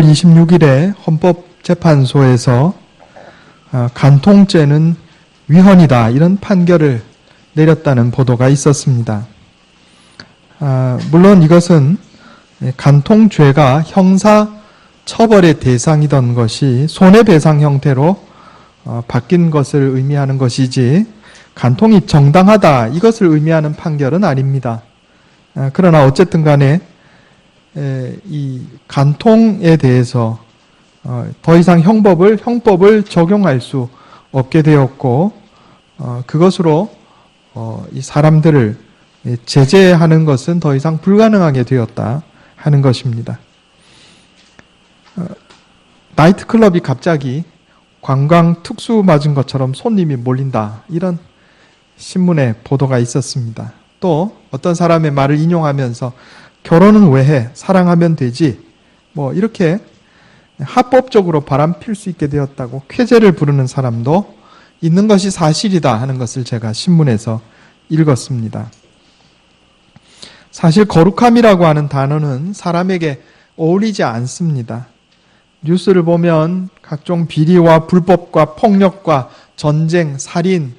26일에 헌법재판소에서 간통죄는 위헌이다 이런 판결을 내렸다는 보도가 있었습니다. 물론 이것은 간통죄가 형사 처벌의 대상이던 것이 손해배상 형태로 바뀐 것을 의미하는 것이지 간통이 정당하다 이것을 의미하는 판결은 아닙니다. 그러나 어쨌든 간에 이 간통에 대해서 더 이상 형법을 적용할 수 없게 되었고 그것으로 이 사람들을 제재하는 것은 더 이상 불가능하게 되었다 하는 것입니다. 나이트클럽이 갑자기 관광 특수 맞은 것처럼 손님이 몰린다 이런 신문에 보도가 있었습니다. 또 어떤 사람의 말을 인용하면서 결혼은 왜 해? 사랑하면 되지. 이렇게 합법적으로 바람필 수 있게 되었다고 쾌재를 부르는 사람도 있는 것이 사실이다 하는 것을 제가 신문에서 읽었습니다. 사실 거룩함이라고 하는 단어는 사람에게 어울리지 않습니다. 뉴스를 보면 각종 비리와 불법과 폭력과 전쟁, 살인,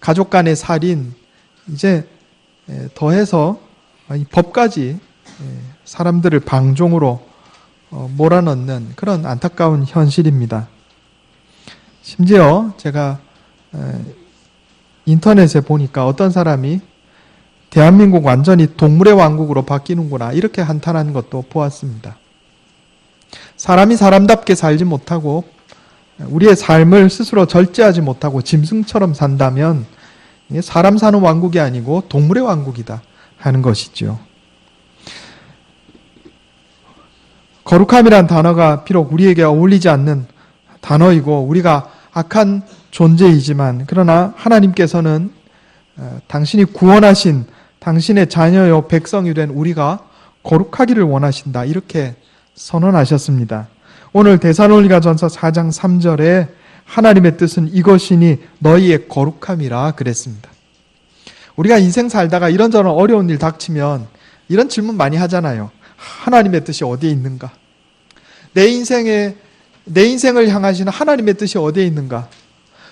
가족 간의 살인, 이제 더해서 이 법까지 사람들을 방종으로 몰아넣는 그런 안타까운 현실입니다. 심지어 제가 인터넷에 보니까 어떤 사람이 대한민국 완전히 동물의 왕국으로 바뀌는구나 이렇게 한탄한 것도 보았습니다. 사람이 사람답게 살지 못하고 우리의 삶을 스스로 절제하지 못하고 짐승처럼 산다면 사람 사는 왕국이 아니고 동물의 왕국이다 하는 것이죠. 거룩함이란 단어가 비록 우리에게 어울리지 않는 단어이고 우리가 악한 존재이지만 그러나 하나님께서는 당신이 구원하신 당신의 자녀요 백성이 된 우리가 거룩하기를 원하신다 이렇게 선언하셨습니다. 오늘 데살로니가전서 4장 3절에 하나님의 뜻은 이것이니 너희의 거룩함이라 그랬습니다. 우리가 인생 살다가 이런저런 어려운 일 닥치면 이런 질문 많이 하잖아요. 하나님의 뜻이 어디에 있는가? 내 인생을 향하시는 하나님의 뜻이 어디에 있는가?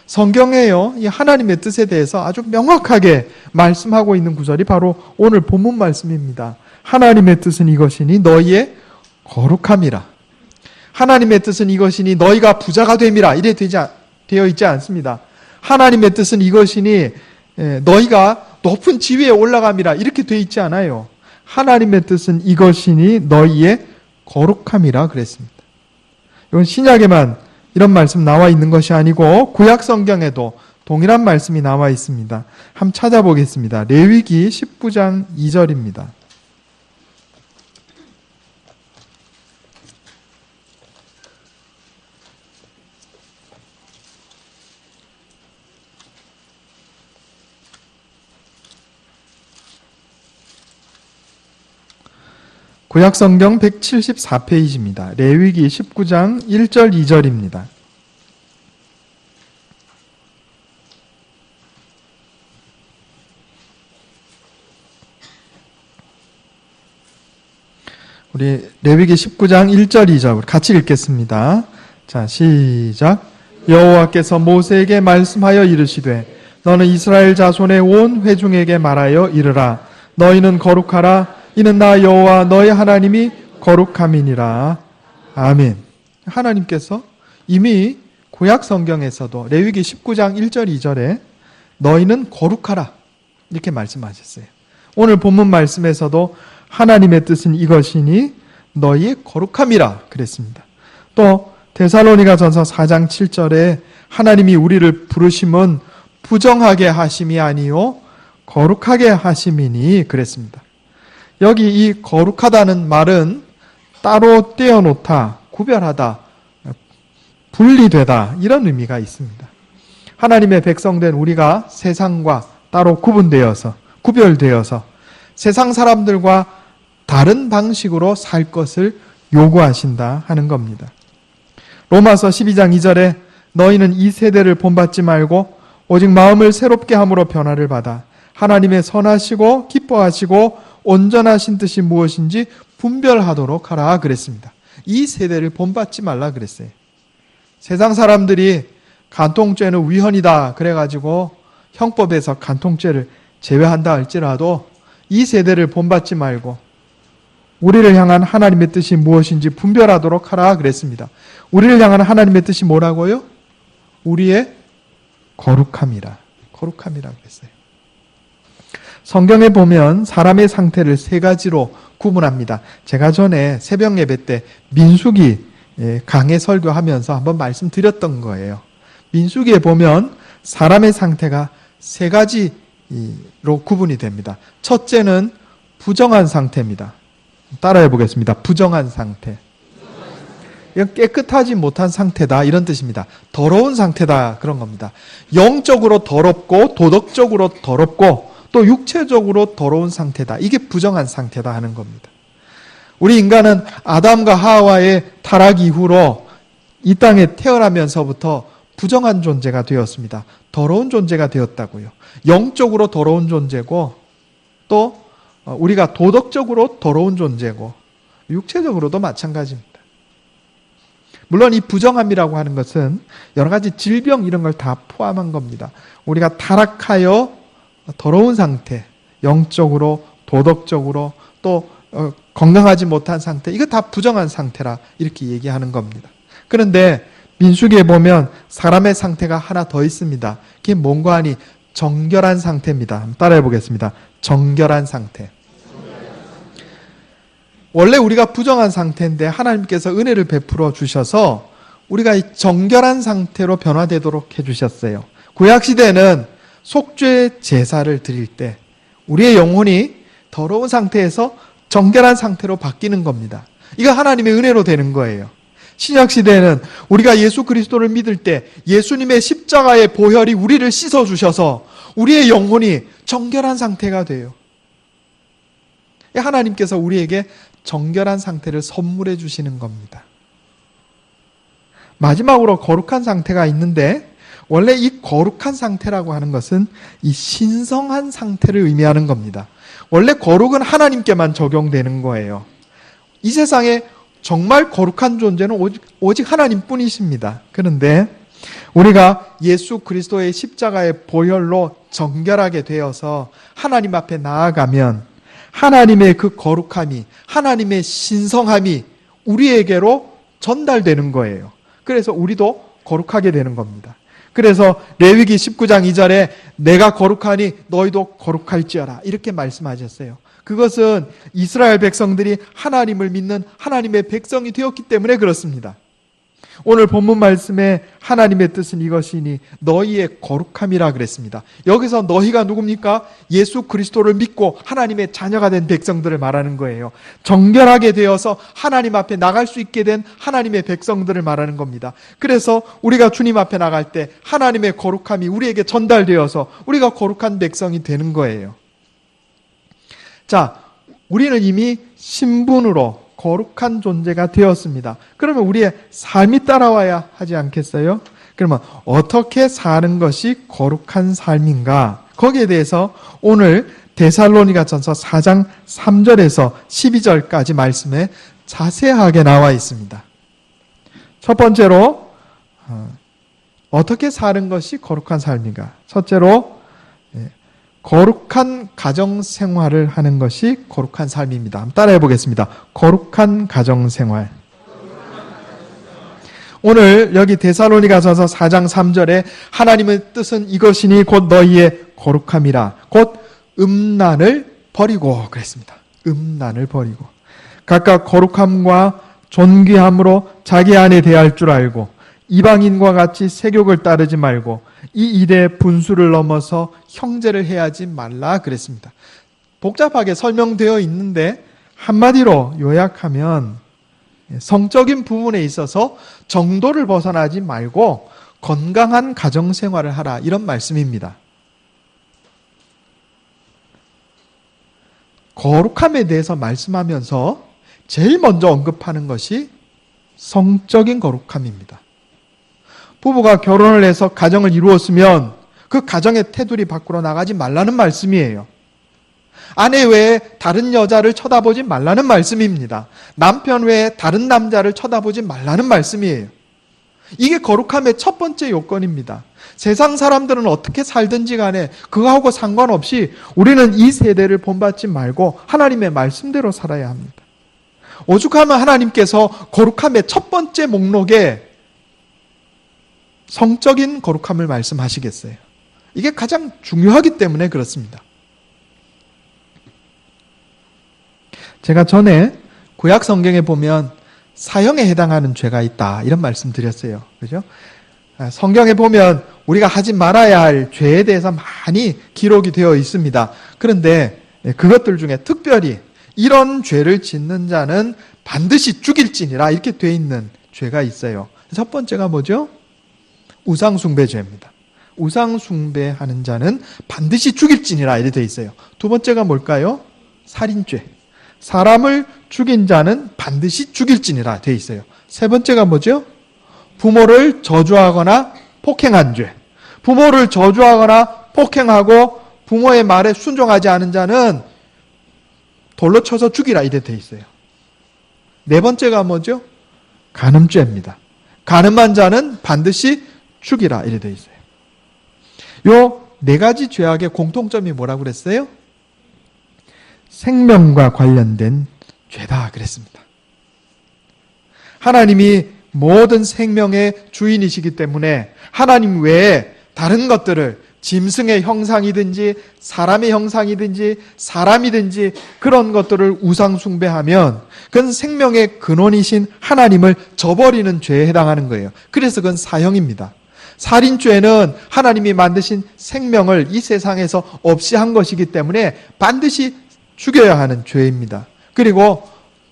성경에요, 이 하나님의 뜻에 대해서 아주 명확하게 말씀하고 있는 구절이 바로 오늘 본문 말씀입니다. 하나님의 뜻은 이것이니 너희의 거룩함이라. 하나님의 뜻은 이것이니 너희가 부자가 됨이라. 이래 되어 있지 않습니다. 하나님의 뜻은 이것이니 너희가 높은 지위에 올라감이라. 이렇게 되어 있지 않아요. 하나님의 뜻은 이것이니 너희의 거룩함이라 그랬습니다. 이건 신약에만 이런 말씀 나와 있는 것이 아니고 구약 성경에도 동일한 말씀이 나와 있습니다. 한번 찾아보겠습니다. 레위기 19장 2절입니다. 구약성경 174페이지입니다. 레위기 19장 1절 2절입니다. 우리 레위기 19장 1절 2절 같이 읽겠습니다. 자, 시작. 여호와께서 모세에게 말씀하여 이르시되 너는 이스라엘 자손의 온 회중에게 말하여 이르라. 너희는 거룩하라. 이는 나 여호와 너의 하나님이 거룩함이니라. 아멘. 하나님께서 이미 구약 성경에서도 레위기 19장 1절 2절에 너희는 거룩하라 이렇게 말씀하셨어요. 오늘 본문 말씀에서도 하나님의 뜻은 이것이니 너희의 거룩함이라 그랬습니다. 또 데살로니가전서 4장 7절에 하나님이 우리를 부르심은 부정하게 하심이 아니요 거룩하게 하심이니 그랬습니다. 여기 이 거룩하다는 말은 따로 떼어놓다, 구별하다, 분리되다 이런 의미가 있습니다. 하나님의 백성된 우리가 세상과 따로 구별되어서 세상 사람들과 다른 방식으로 살 것을 요구하신다 하는 겁니다. 로마서 12장 2절에 너희는 이 세대를 본받지 말고 오직 마음을 새롭게 함으로 변화를 받아 하나님의 선하시고 기뻐하시고 온전하신 뜻이 무엇인지 분별하도록 하라 그랬습니다. 이 세대를 본받지 말라 그랬어요. 세상 사람들이 간통죄는 위헌이다 그래가지고 형법에서 간통죄를 제외한다 할지라도 이 세대를 본받지 말고 우리를 향한 하나님의 뜻이 무엇인지 분별하도록 하라 그랬습니다. 우리를 향한 하나님의 뜻이 뭐라고요? 우리의 거룩함이라. 거룩함이라 그랬어요. 성경에 보면 사람의 상태를 세 가지로 구분합니다. 제가 전에 새벽 예배 때 민수기 강해 설교하면서 한번 말씀드렸던 거예요. 민수기에 보면 사람의 상태가 세 가지로 구분이 됩니다. 첫째는 부정한 상태입니다. 따라해 보겠습니다. 부정한 상태. 이건 깨끗하지 못한 상태다 이런 뜻입니다. 더러운 상태다 그런 겁니다. 영적으로 더럽고 도덕적으로 더럽고 또 육체적으로 더러운 상태다. 이게 부정한 상태다 하는 겁니다. 우리 인간은 아담과 하와의 타락 이후로 이 땅에 태어나면서부터 부정한 존재가 되었습니다. 더러운 존재가 되었다고요. 영적으로 더러운 존재고 또 우리가 도덕적으로 더러운 존재고 육체적으로도 마찬가지입니다. 물론 이 부정함이라고 하는 것은 여러 가지 질병 이런 걸 다 포함한 겁니다. 우리가 타락하여 더러운 상태, 영적으로 도덕적으로 또 건강하지 못한 상태, 이거 다 부정한 상태라 이렇게 얘기하는 겁니다. 그런데 민수기에 보면 사람의 상태가 하나 더 있습니다. 그게 뭔가 하니 정결한 상태입니다. 한번 따라해 보겠습니다. 정결한 상태. 원래 우리가 부정한 상태인데 하나님께서 은혜를 베풀어 주셔서 우리가 이 정결한 상태로 변화되도록 해주셨어요. 구약시대는 속죄 제사를 드릴 때 우리의 영혼이 더러운 상태에서 정결한 상태로 바뀌는 겁니다. 이거 하나님의 은혜로 되는 거예요. 신약시대에는 우리가 예수 그리스도를 믿을 때 예수님의 십자가의 보혈이 우리를 씻어주셔서 우리의 영혼이 정결한 상태가 돼요. 하나님께서 우리에게 정결한 상태를 선물해 주시는 겁니다. 마지막으로 거룩한 상태가 있는데 원래 이 거룩한 상태라고 하는 것은 이 신성한 상태를 의미하는 겁니다. 원래 거룩은 하나님께만 적용되는 거예요. 이 세상에 정말 거룩한 존재는 오직 하나님뿐이십니다. 그런데 우리가 예수 그리스도의 십자가의 보혈로 정결하게 되어서 하나님 앞에 나아가면 하나님의 그 거룩함이, 하나님의 신성함이 우리에게로 전달되는 거예요. 그래서 우리도 거룩하게 되는 겁니다. 그래서 레위기 19장 2절에 내가 거룩하니 너희도 거룩할지어라 이렇게 말씀하셨어요. 그것은 이스라엘 백성들이 하나님을 믿는 하나님의 백성이 되었기 때문에 그렇습니다. 오늘 본문 말씀에 하나님의 뜻은 이것이니 너희의 거룩함이라 그랬습니다. 여기서 너희가 누굽니까? 예수 그리스도를 믿고 하나님의 자녀가 된 백성들을 말하는 거예요. 정결하게 되어서 하나님 앞에 나갈 수 있게 된 하나님의 백성들을 말하는 겁니다. 그래서 우리가 주님 앞에 나갈 때 하나님의 거룩함이 우리에게 전달되어서 우리가 거룩한 백성이 되는 거예요. 자, 우리는 이미 신분으로 거룩한 존재가 되었습니다. 그러면 우리의 삶이 따라와야 하지 않겠어요? 그러면 어떻게 사는 것이 거룩한 삶인가? 거기에 대해서 오늘 데살로니가전서 4장 3절에서 12절까지 말씀에 자세하게 나와 있습니다. 첫 번째로 어떻게 사는 것이 거룩한 삶인가? 첫째로 거룩한 가정생활을 하는 것이 거룩한 삶입니다. 한번 따라해 보겠습니다. 거룩한 가정생활. 오늘 여기 데살로니가전서 4장 3절에 하나님의 뜻은 이것이니 곧 너희의 거룩함이라. 곧 음란을 버리고 그랬습니다. 음란을 버리고. 각각 거룩함과 존귀함으로 자기 안에 대할 줄 알고 이방인과 같이 세욕을 따르지 말고 이 일의 분수를 넘어서 형제를 해하지 말라 그랬습니다. 복잡하게 설명되어 있는데 한마디로 요약하면 성적인 부분에 있어서 정도를 벗어나지 말고 건강한 가정생활을 하라 이런 말씀입니다. 거룩함에 대해서 말씀하면서 제일 먼저 언급하는 것이 성적인 거룩함입니다. 부부가 결혼을 해서 가정을 이루었으면 그 가정의 테두리 밖으로 나가지 말라는 말씀이에요. 아내 외에 다른 여자를 쳐다보지 말라는 말씀입니다. 남편 외에 다른 남자를 쳐다보지 말라는 말씀이에요. 이게 거룩함의 첫 번째 요건입니다. 세상 사람들은 어떻게 살든지 간에 그거하고 상관없이 우리는 이 세대를 본받지 말고 하나님의 말씀대로 살아야 합니다. 오죽하면 하나님께서 거룩함의 첫 번째 목록에 성적인 거룩함을 말씀하시겠어요. 이게 가장 중요하기 때문에 그렇습니다. 제가 전에 구약 성경에 보면 사형에 해당하는 죄가 있다 이런 말씀 드렸어요. 그죠? 성경에 보면 우리가 하지 말아야 할 죄에 대해서 많이 기록이 되어 있습니다. 그런데 그것들 중에 특별히 이런 죄를 짓는 자는 반드시 죽일지니라 이렇게 되어 있는 죄가 있어요. 첫 번째가 뭐죠? 우상숭배죄입니다. 우상숭배하는 자는 반드시 죽일지니라 이렇게 되어 있어요. 두 번째가 뭘까요? 살인죄. 사람을 죽인 자는 반드시 죽일지니라 되어 있어요. 세 번째가 뭐죠? 부모를 저주하거나 폭행한 죄. 부모를 저주하거나 폭행하고 부모의 말에 순종하지 않은 자는 돌로 쳐서 죽이라 이래 되어 있어요. 네 번째가 뭐죠? 간음죄입니다. 간음한 자는 반드시 죽이라 이래 되어 있어요. 요 네 가지 죄악의 공통점이 뭐라고 그랬어요? 생명과 관련된 죄다 그랬습니다. 하나님이 모든 생명의 주인이시기 때문에 하나님 외에 다른 것들을 짐승의 형상이든지 사람의 형상이든지 사람이든지 그런 것들을 우상숭배하면 그건 생명의 근원이신 하나님을 저버리는 죄에 해당하는 거예요. 그래서 그건 사형입니다. 살인죄는 하나님이 만드신 생명을 이 세상에서 없이 한 것이기 때문에 반드시 죽여야 하는 죄입니다. 그리고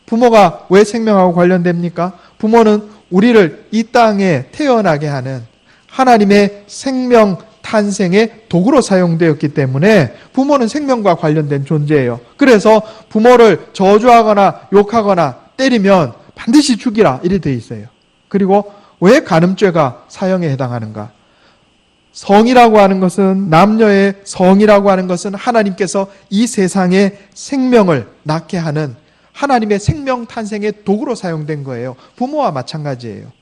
부모가 왜 생명하고 관련됩니까? 부모는 우리를 이 땅에 태어나게 하는 하나님의 생명 탄생의 도구로 사용되었기 때문에 부모는 생명과 관련된 존재예요. 그래서 부모를 저주하거나 욕하거나 때리면 반드시 죽이라 이렇게 되어 있어요. 그리고 왜 간음죄가 사형에 해당하는가? 성이라고 하는 것은, 남녀의 성이라고 하는 것은 하나님께서 이 세상에 생명을 낳게 하는 하나님의 생명 탄생의 도구로 사용된 거예요. 부모와 마찬가지예요.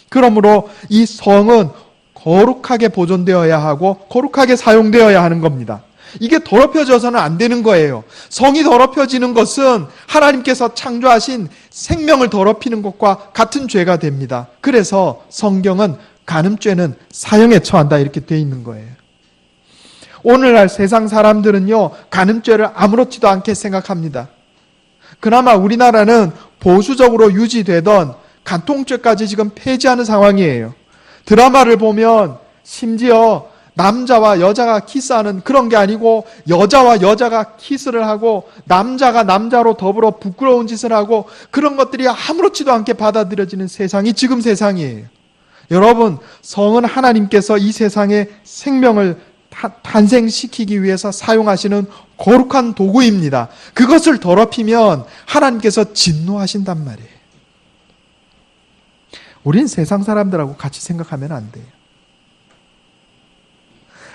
그러므로 이 성은 거룩하게 보존되어야 하고 거룩하게 사용되어야 하는 겁니다. 이게 더럽혀져서는 안 되는 거예요. 성이 더럽혀지는 것은 하나님께서 창조하신 생명을 더럽히는 것과 같은 죄가 됩니다. 그래서 성경은 간음죄는 사형에 처한다 이렇게 되어 있는 거예요. 오늘날 세상 사람들은요, 간음죄를 아무렇지도 않게 생각합니다. 그나마 우리나라는 보수적으로 유지되던 간통죄까지 지금 폐지하는 상황이에요. 드라마를 보면 심지어 남자와 여자가 키스하는 그런 게 아니고 여자와 여자가 키스를 하고 남자가 남자로 더불어 부끄러운 짓을 하고 그런 것들이 아무렇지도 않게 받아들여지는 세상이 지금 세상이에요. 여러분, 성은 하나님께서 이 세상에 생명을 탄생시키기 위해서 사용하시는 거룩한 도구입니다. 그것을 더럽히면 하나님께서 진노하신단 말이에요. 우린 세상 사람들하고 같이 생각하면 안 돼요.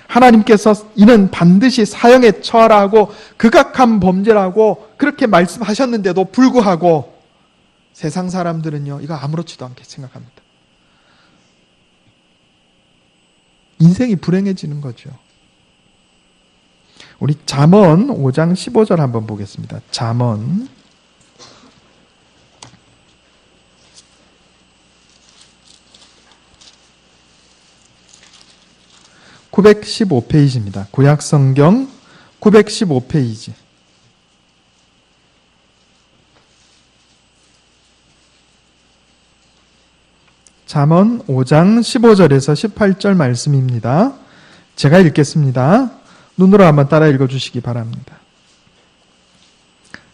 하나님께서 이는 반드시 사형에 처하라 하고 극악한 범죄라고 그렇게 말씀하셨는데도 불구하고 세상 사람들은요, 이거 아무렇지도 않게 생각합니다. 인생이 불행해지는 거죠. 우리 잠언 5장 15절 한번 보겠습니다. 잠언 915페이지입니다. 구약성경 915페이지. 잠언 5장 15절에서 18절 말씀입니다. 제가 읽겠습니다. 눈으로 한번 따라 읽어주시기 바랍니다.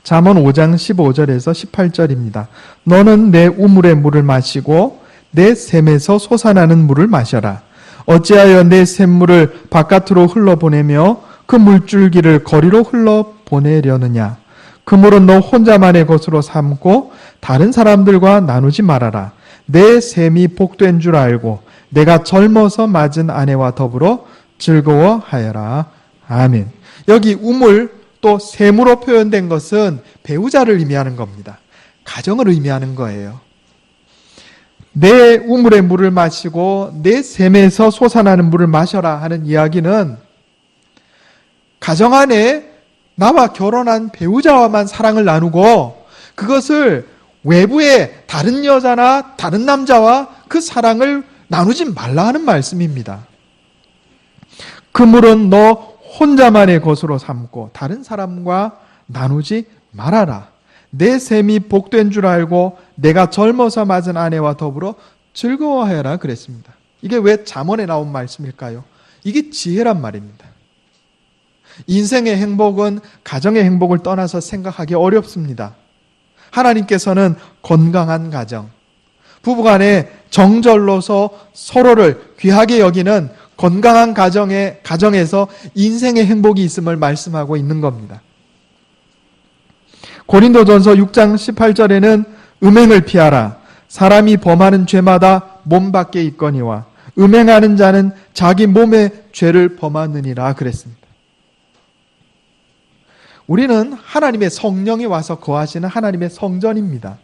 잠언 5장 15절에서 18절입니다. 너는 내 우물의 물을 마시고 내 샘에서 솟아나는 물을 마셔라. 어찌하여 내 샘물을 바깥으로 흘러보내며 그 물줄기를 거리로 흘러보내려느냐. 그 물은 너 혼자만의 것으로 삼고 다른 사람들과 나누지 말아라. 내 샘이 복된 줄 알고 내가 젊어서 맞은 아내와 더불어 즐거워하여라. 아멘. 여기 우물 또 셈으로 표현된 것은 배우자를 의미하는 겁니다. 가정을 의미하는 거예요. 내 우물의 물을 마시고 내 셈에서 솟아나는 물을 마셔라 하는 이야기는 가정 안에 나와 결혼한 배우자와만 사랑을 나누고 그것을 외부의 다른 여자나 다른 남자와 그 사랑을 나누지 말라 하는 말씀입니다. 그 물은 너 혼자만의 것으로 삼고 다른 사람과 나누지 말아라. 내 셈이 복된 줄 알고 내가 젊어서 맞은 아내와 더불어 즐거워하여라 그랬습니다. 이게 왜 잠언에 나온 말씀일까요? 이게 지혜란 말입니다. 인생의 행복은 가정의 행복을 떠나서 생각하기 어렵습니다. 하나님께서는 건강한 가정, 부부간에 정절로서 서로를 귀하게 여기는 건강한 가정에서 인생의 행복이 있음을 말씀하고 있는 겁니다. 고린도전서 6장 18절에는 음행을 피하라. 사람이 범하는 죄마다 몸 밖에 있거니와 음행하는 자는 자기 몸의 죄를 범하느니라 그랬습니다. 우리는 하나님의 성령이 와서 거하시는 하나님의 성전입니다.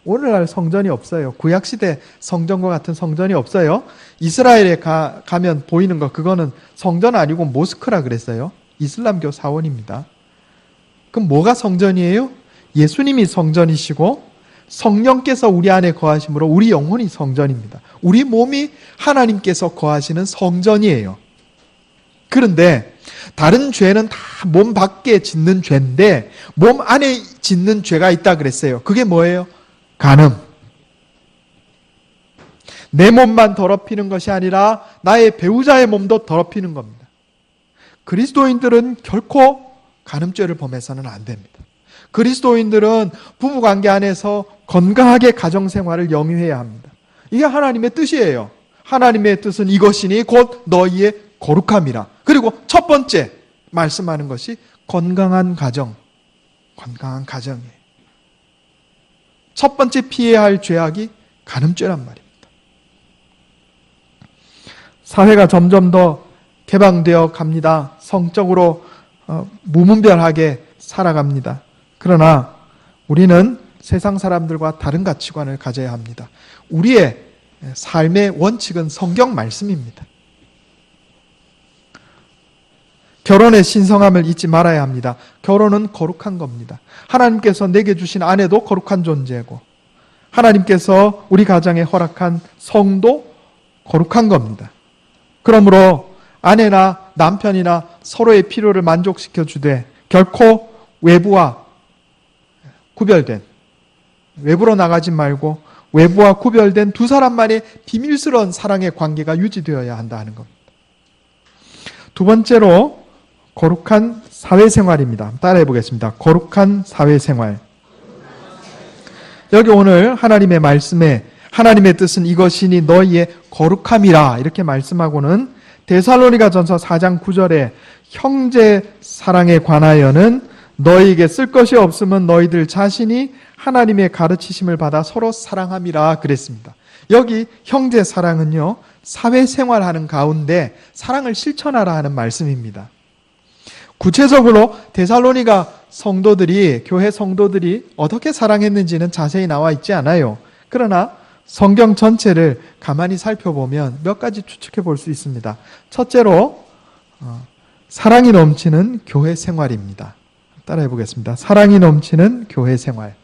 오늘날 성전이 없어요. 구약시대 성전과 같은 성전이 없어요. 이스라엘에 가면 보이는 거 그거는 성전 아니고 모스크라 그랬어요. 이슬람교 사원입니다. 그럼 뭐가 성전이에요? 예수님이 성전이시고 성령께서 우리 안에 거하심으로 우리 영혼이 성전입니다. 우리 몸이 하나님께서 거하시는 성전이에요. 그런데 다른 죄는 다 몸 밖에 짓는 죄인데 몸 안에 짓는 죄가 있다 그랬어요. 그게 뭐예요? 간음. 내 몸만 더럽히는 것이 아니라 나의 배우자의 몸도 더럽히는 겁니다. 그리스도인들은 결코 간음죄를 범해서는 안 됩니다. 그리스도인들은 부부관계 안에서 건강하게 가정생활을 영위해야 합니다. 이게 하나님의 뜻이에요. 하나님의 뜻은 이것이니 곧 너희의 거룩함이라. 그리고 첫 번째 말씀하는 것이 건강한 가정, 건강한 가정이에요. 첫 번째 피해야 할 죄악이 간음죄란 말입니다. 사회가 점점 더 개방되어 갑니다. 성적으로 무분별하게 살아갑니다. 그러나 우리는 세상 사람들과 다른 가치관을 가져야 합니다. 우리의 삶의 원칙은 성경 말씀입니다. 결혼의 신성함을 잊지 말아야 합니다. 결혼은 거룩한 겁니다. 하나님께서 내게 주신 아내도 거룩한 존재고 하나님께서 우리 가정에 허락한 성도 거룩한 겁니다. 그러므로 아내나 남편이나 서로의 필요를 만족시켜 주되 결코 외부와 구별된, 외부로 나가지 말고 외부와 구별된 두 사람만의 비밀스러운 사랑의 관계가 유지되어야 한다 하는 겁니다. 두 번째로 거룩한 사회생활입니다. 따라해 보겠습니다. 거룩한 사회생활. 여기 오늘 하나님의 말씀에 하나님의 뜻은 이것이니 너희의 거룩함이라 이렇게 말씀하고는 데살로니가전서 4장 9절에 형제 사랑에 관하여는 너희에게 쓸 것이 없으면 너희들 자신이 하나님의 가르치심을 받아 서로 사랑함이라 그랬습니다. 여기 형제 사랑은요, 사회생활하는 가운데 사랑을 실천하라 하는 말씀입니다. 구체적으로 데살로니가 성도들이, 교회 성도들이 어떻게 사랑했는지는 자세히 나와 있지 않아요. 그러나 성경 전체를 가만히 살펴보면 몇 가지 추측해 볼 수 있습니다. 첫째로 사랑이 넘치는 교회 생활입니다. 따라해 보겠습니다. 사랑이 넘치는 교회 생활.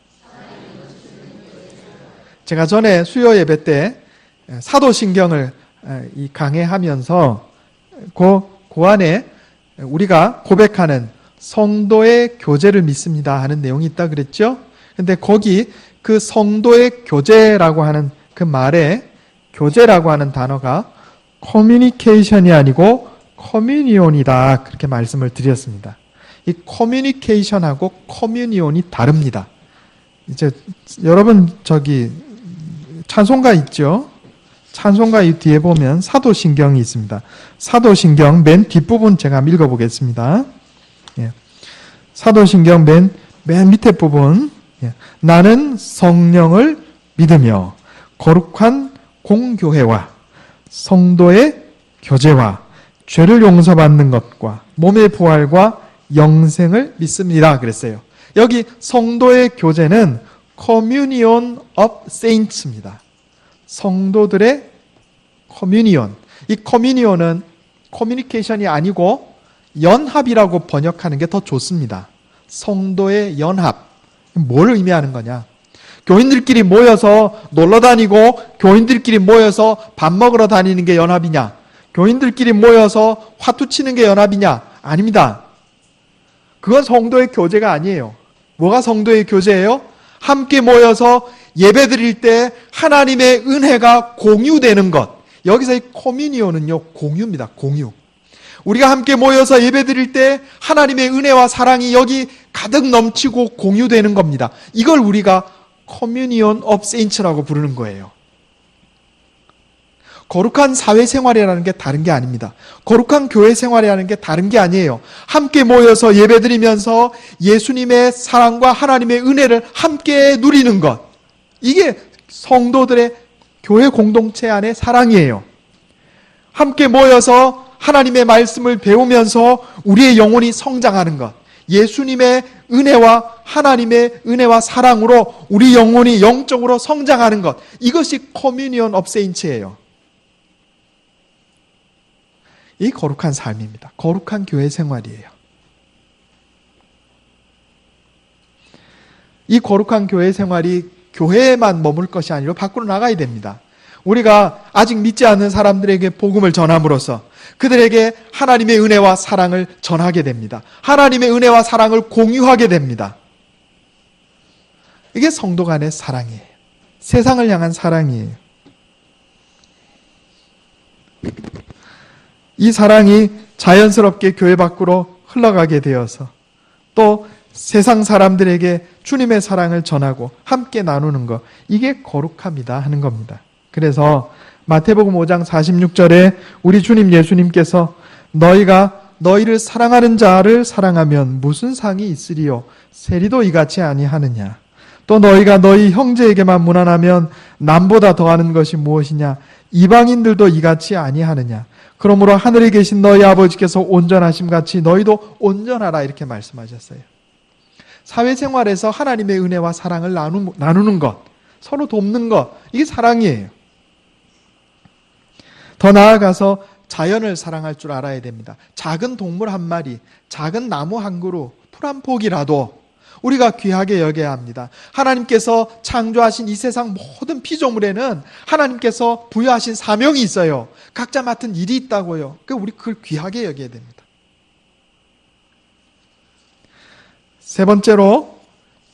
제가 전에 수요 예배 때 사도신경을 강해하면서 그 안에 우리가 고백하는 성도의 교제를 믿습니다 하는 내용이 있다 그랬죠? 근데 거기 그 성도의 교제라고 하는 그 말에 교제라고 하는 단어가 커뮤니케이션이 아니고 커뮤니온이다 그렇게 말씀을 드렸습니다. 이 커뮤니케이션하고 커뮤니온이 다릅니다. 이제 여러분 찬송가 있죠? 찬송가 이 뒤에 보면 사도신경이 있습니다. 사도신경 맨 뒷부분 제가 한번 읽어보겠습니다. 사도신경 맨 밑에 부분. 나는 성령을 믿으며 거룩한 공교회와 성도의 교제와 죄를 용서받는 것과 몸의 부활과 영생을 믿습니다. 그랬어요. 여기 성도의 교제는 Communion of Saints입니다. 성도들의 커뮤니온. 이 커뮤니온은 커뮤니케이션이 아니고 연합이라고 번역하는 게 더 좋습니다. 성도의 연합. 뭘 의미하는 거냐? 교인들끼리 모여서 놀러 다니고 교인들끼리 모여서 밥 먹으러 다니는 게 연합이냐? 교인들끼리 모여서 화투 치는 게 연합이냐? 아닙니다. 그건 성도의 교제가 아니에요. 뭐가 성도의 교제예요? 함께 모여서 예배드릴 때 하나님의 은혜가 공유되는 것. 여기서 이 커뮤니온은요, 공유입니다. 공유. 우리가 함께 모여서 예배드릴 때 하나님의 은혜와 사랑이 여기 가득 넘치고 공유되는 겁니다. 이걸 우리가 Communion of Saints라고 부르는 거예요. 거룩한 사회생활이라는 게 다른 게 아닙니다. 거룩한 교회생활이라는 게 다른 게 아니에요. 함께 모여서 예배드리면서 예수님의 사랑과 하나님의 은혜를 함께 누리는 것. 이게 성도들의 교회 공동체 안의 사랑이에요. 함께 모여서 하나님의 말씀을 배우면서 우리의 영혼이 성장하는 것. 예수님의 은혜와 하나님의 은혜와 사랑으로 우리 영혼이 영적으로 성장하는 것. 이것이 Communion of Saints예요. 이 거룩한 삶입니다. 거룩한 교회 생활이에요. 이 거룩한 교회 생활이 교회에만 머물 것이 아니라 밖으로 나가야 됩니다. 우리가 아직 믿지 않는 사람들에게 복음을 전함으로써 그들에게 하나님의 은혜와 사랑을 전하게 됩니다. 하나님의 은혜와 사랑을 공유하게 됩니다. 이게 성도 간의 사랑이에요. 세상을 향한 사랑이에요. 이 사랑이 자연스럽게 교회 밖으로 흘러가게 되어서 또 세상 사람들에게 주님의 사랑을 전하고 함께 나누는 것, 이게 거룩함이다 하는 겁니다. 그래서 마태복음 5장 46절에 우리 주님 예수님께서 너희가 너희를 사랑하는 자를 사랑하면 무슨 상이 있으리요? 세리도 이같이 아니하느냐? 또 너희가 너희 형제에게만 무난하면 남보다 더하는 것이 무엇이냐? 이방인들도 이같이 아니하느냐? 그러므로 하늘에 계신 너희 아버지께서 온전하심 같이 너희도 온전하라, 이렇게 말씀하셨어요. 사회생활에서 하나님의 은혜와 사랑을 나누는 것, 서로 돕는 것, 이게 사랑이에요. 더 나아가서 자연을 사랑할 줄 알아야 됩니다. 작은 동물 한 마리, 작은 나무 한 그루, 풀 한 폭이라도 우리가 귀하게 여겨야 합니다. 하나님께서 창조하신 이 세상 모든 피조물에는 하나님께서 부여하신 사명이 있어요. 각자 맡은 일이 있다고요. 우리 그걸 귀하게 여겨야 됩니다. 세 번째로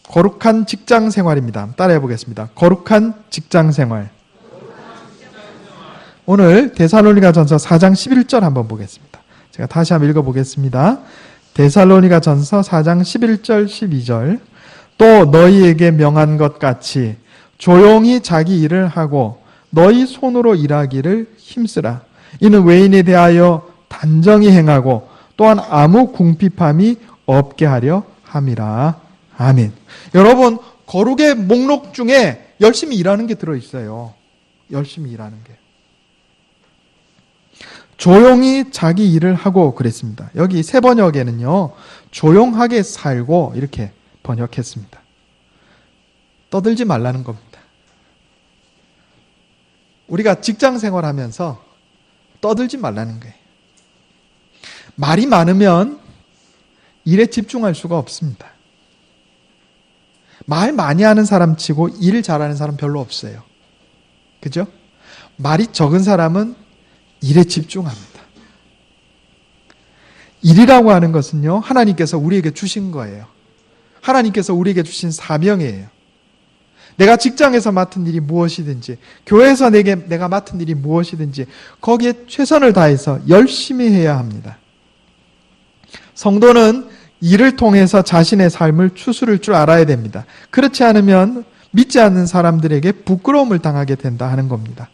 거룩한 직장 생활입니다. 따라해 보겠습니다. 거룩한 직장 생활. 오늘 데살로니가전서 4장 11절 한번 보겠습니다. 제가 다시 한번 읽어보겠습니다. 데살로니가전서 4장 11절 12절. 또 너희에게 명한 것 같이 조용히 자기 일을 하고 너희 손으로 일하기를 힘쓰라. 이는 외인에 대하여 단정히 행하고 또한 아무 궁핍함이 없게 하려 함이라. 아멘. 여러분, 거룩의 목록 중에 열심히 일하는 게 들어있어요. 열심히 일하는 게. 조용히 자기 일을 하고 그랬습니다. 여기 새 번역에는요, 조용하게 살고 이렇게 번역했습니다. 떠들지 말라는 겁니다. 우리가 직장 생활하면서 떠들지 말라는 거예요. 말이 많으면 일에 집중할 수가 없습니다. 말 많이 하는 사람 치고 일 잘하는 사람 별로 없어요. 그죠? 말이 적은 사람은 일에 집중합니다. 일이라고 하는 것은요, 하나님께서 우리에게 주신 거예요. 하나님께서 우리에게 주신 사명이에요. 내가 직장에서 맡은 일이 무엇이든지, 교회에서 내가 맡은 일이 무엇이든지 거기에 최선을 다해서 열심히 해야 합니다. 성도는 일을 통해서 자신의 삶을 추스를 줄 알아야 됩니다. 그렇지 않으면 믿지 않는 사람들에게 부끄러움을 당하게 된다 하는 겁니다.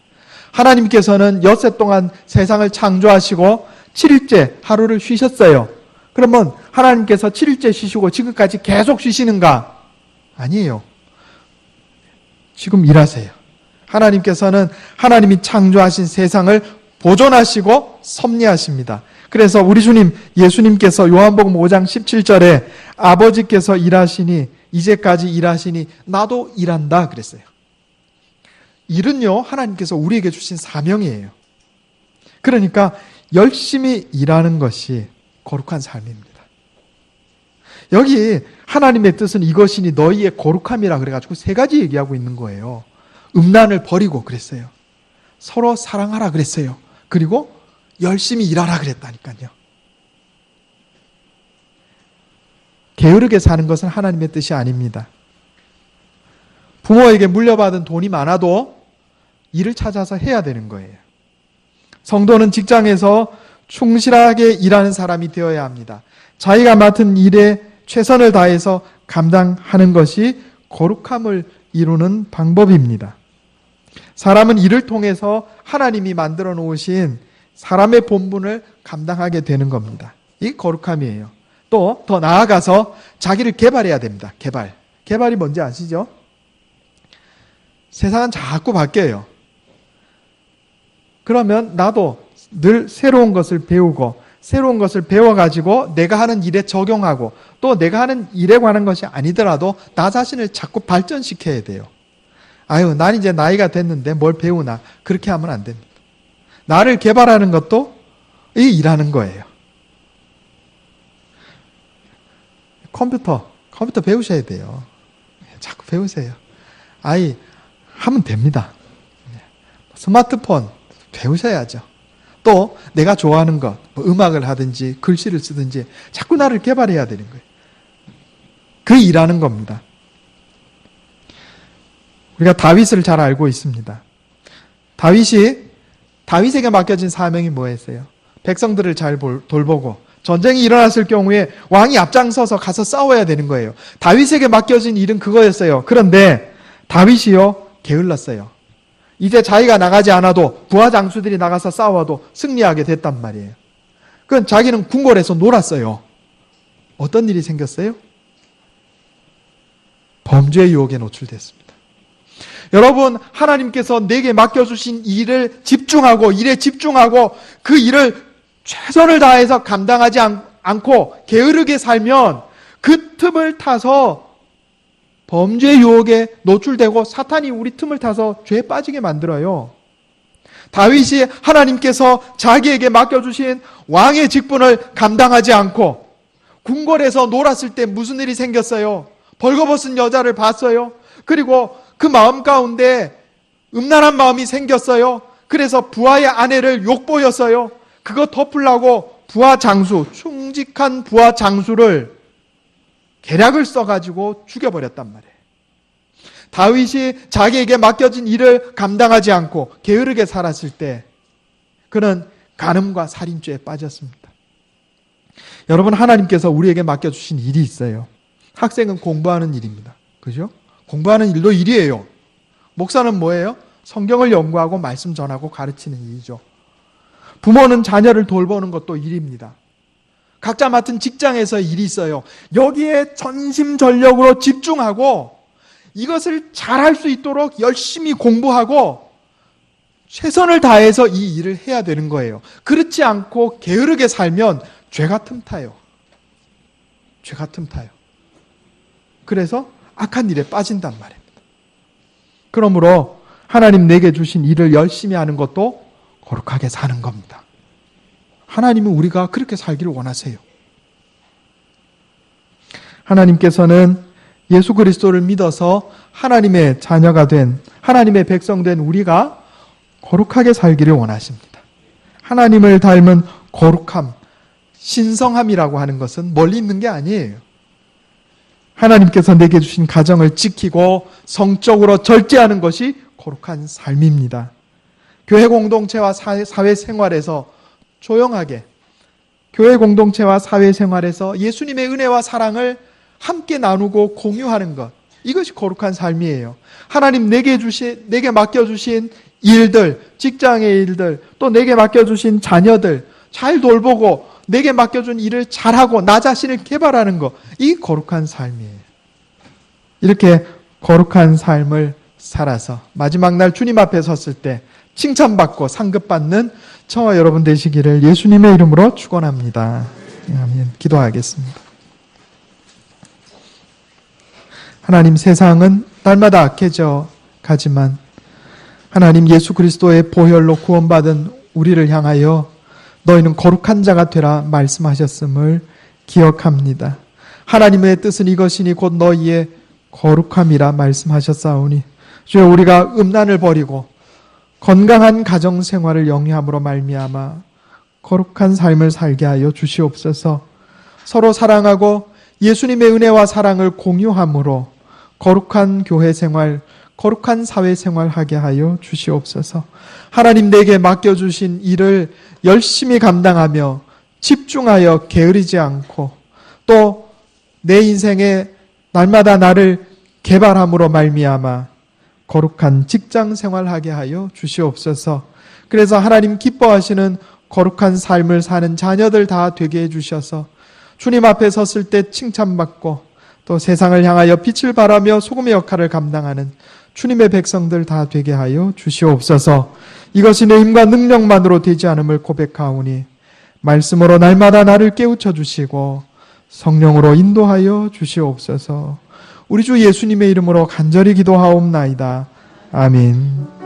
하나님께서는 엿새 동안 세상을 창조하시고 7일째 하루를 쉬셨어요. 그러면 하나님께서 7일째 쉬시고 지금까지 계속 쉬시는가? 아니에요. 지금 일하세요. 하나님께서는 하나님이 창조하신 세상을 보존하시고 섭리하십니다. 그래서 우리 주님 예수님께서 요한복음 5장 17절에 아버지께서 일하시니 이제까지 일하시니 나도 일한다 그랬어요. 일은요, 하나님께서 우리에게 주신 사명이에요. 그러니까 열심히 일하는 것이 거룩한 삶입니다. 여기 하나님의 뜻은 이것이니 너희의 거룩함이라 그래가지고 세 가지 얘기하고 있는 거예요. 음란을 버리고 그랬어요. 서로 사랑하라 그랬어요. 그리고 열심히 일하라 그랬다니까요. 게으르게 사는 것은 하나님의 뜻이 아닙니다. 부모에게 물려받은 돈이 많아도 일을 찾아서 해야 되는 거예요. 성도는 직장에서 충실하게 일하는 사람이 되어야 합니다. 자기가 맡은 일에 최선을 다해서 감당하는 것이 거룩함을 이루는 방법입니다. 사람은 이를 통해서 하나님이 만들어 놓으신 사람의 본분을 감당하게 되는 겁니다. 이게 거룩함이에요. 또 더 나아가서 자기를 개발해야 됩니다. 개발이 뭔지 아시죠? 세상은 자꾸 바뀌어요. 그러면 나도 늘 새로운 것을 배우고 새로운 것을 배워가지고 내가 하는 일에 적용하고 또 내가 하는 일에 관한 것이 아니더라도 나 자신을 자꾸 발전시켜야 돼요. 아유, 난 이제 나이가 됐는데 뭘 배우나. 그렇게 하면 안 됩니다. 나를 개발하는 것도 이 일하는 거예요. 컴퓨터 배우셔야 돼요. 자꾸 배우세요. 하면 됩니다. 스마트폰 배우셔야죠. 또 내가 좋아하는 것, 음악을 하든지 글씨를 쓰든지 자꾸 나를 개발해야 되는 거예요. 그 일하는 겁니다. 우리가 다윗을 잘 알고 있습니다. 다윗에게 맡겨진 사명이 뭐였어요? 백성들을 잘 돌보고 전쟁이 일어났을 경우에 왕이 앞장서서 가서 싸워야 되는 거예요. 다윗에게 맡겨진 일은 그거였어요. 그런데 다윗이요, 게을렀어요. 이제 자기가 나가지 않아도 부하 장수들이 나가서 싸워도 승리하게 됐단 말이에요. 그건 자기는 궁궐에서 놀았어요. 어떤 일이 생겼어요? 범죄의 유혹에 노출됐습니다. 여러분, 하나님께서 내게 맡겨주신 일에 집중하고 그 일을 최선을 다해서 감당하지 않고 게으르게 살면 그 틈을 타서 범죄의 유혹에 노출되고 사탄이 우리 틈을 타서 죄에 빠지게 만들어요. 다윗이 하나님께서 자기에게 맡겨주신 왕의 직분을 감당하지 않고 궁궐에서 놀았을 때 무슨 일이 생겼어요? 벌거벗은 여자를 봤어요. 그리고 그 마음 가운데 음란한 마음이 생겼어요. 그래서 부하의 아내를 욕보였어요. 그거 덮으려고 충직한 부하 장수를 계략을 써가지고 죽여버렸단 말이에요. 다윗이 자기에게 맡겨진 일을 감당하지 않고 게으르게 살았을 때 그는 간음과 살인죄에 빠졌습니다. 여러분, 하나님께서 우리에게 맡겨주신 일이 있어요. 학생은 공부하는 일입니다. 그죠? 공부하는 일도 일이에요. 목사는 뭐예요? 성경을 연구하고 말씀 전하고 가르치는 일이죠. 부모는 자녀를 돌보는 것도 일입니다. 각자 맡은 직장에서 일이 있어요. 여기에 전심전력으로 집중하고 이것을 잘할 수 있도록 열심히 공부하고 최선을 다해서 이 일을 해야 되는 거예요. 그렇지 않고 게으르게 살면 죄가 틈타요. 그래서 악한 일에 빠진단 말입니다. 그러므로 하나님 내게 주신 일을 열심히 하는 것도 거룩하게 사는 겁니다. 하나님은 우리가 그렇게 살기를 원하세요. 하나님께서는 예수 그리스도를 믿어서 하나님의 자녀가 된, 하나님의 백성 된 우리가 거룩하게 살기를 원하십니다. 하나님을 닮은 거룩함, 신성함이라고 하는 것은 멀리 있는 게 아니에요. 하나님께서 내게 주신 가정을 지키고 성적으로 절제하는 것이 거룩한 삶입니다. 교회 공동체와 사회생활에서 조용하게, 교회 공동체와 사회생활에서 예수님의 은혜와 사랑을 함께 나누고 공유하는 것, 이것이 거룩한 삶이에요. 하나님 내게 맡겨주신 일들, 직장의 일들, 또 내게 맡겨주신 자녀들 잘 돌보고 내게 맡겨준 일을 잘하고 나 자신을 개발하는 것, 이 거룩한 삶이에요. 이렇게 거룩한 삶을 살아서 마지막 날 주님 앞에 섰을 때 칭찬받고 상급받는 저와 여러분 되시기를 예수님의 이름으로 축원합니다. 아멘. 기도하겠습니다. 하나님, 세상은 날마다 악해져 가지만 하나님 예수 그리스도의 보혈로 구원받은 우리를 향하여 너희는 거룩한 자가 되라 말씀하셨음을 기억합니다. 하나님의 뜻은 이것이니 곧 너희의 거룩함이라 말씀하셨사오니 주여, 우리가 음란을 버리고 건강한 가정생활을 영위함으로 말미암아 거룩한 삶을 살게 하여 주시옵소서. 서로 사랑하고 예수님의 은혜와 사랑을 공유함으로 거룩한 교회생활, 거룩한 사회생활 하게 하여 주시옵소서. 하나님, 내게 맡겨주신 일을 열심히 감당하며 집중하여 게으르지 않고 또 내 인생에 날마다 나를 개발함으로 말미암아 거룩한 직장생활 하게 하여 주시옵소서. 그래서 하나님 기뻐하시는 거룩한 삶을 사는 자녀들 다 되게 해주셔서 주님 앞에 섰을 때 칭찬받고 또 세상을 향하여 빛을 발하며 소금의 역할을 감당하는 주님의 백성들 다 되게 하여 주시옵소서. 이것이 내 힘과 능력만으로 되지 않음을 고백하오니 말씀으로 날마다 나를 깨우쳐 주시고 성령으로 인도하여 주시옵소서. 우리 주 예수님의 이름으로 간절히 기도하옵나이다. 아멘.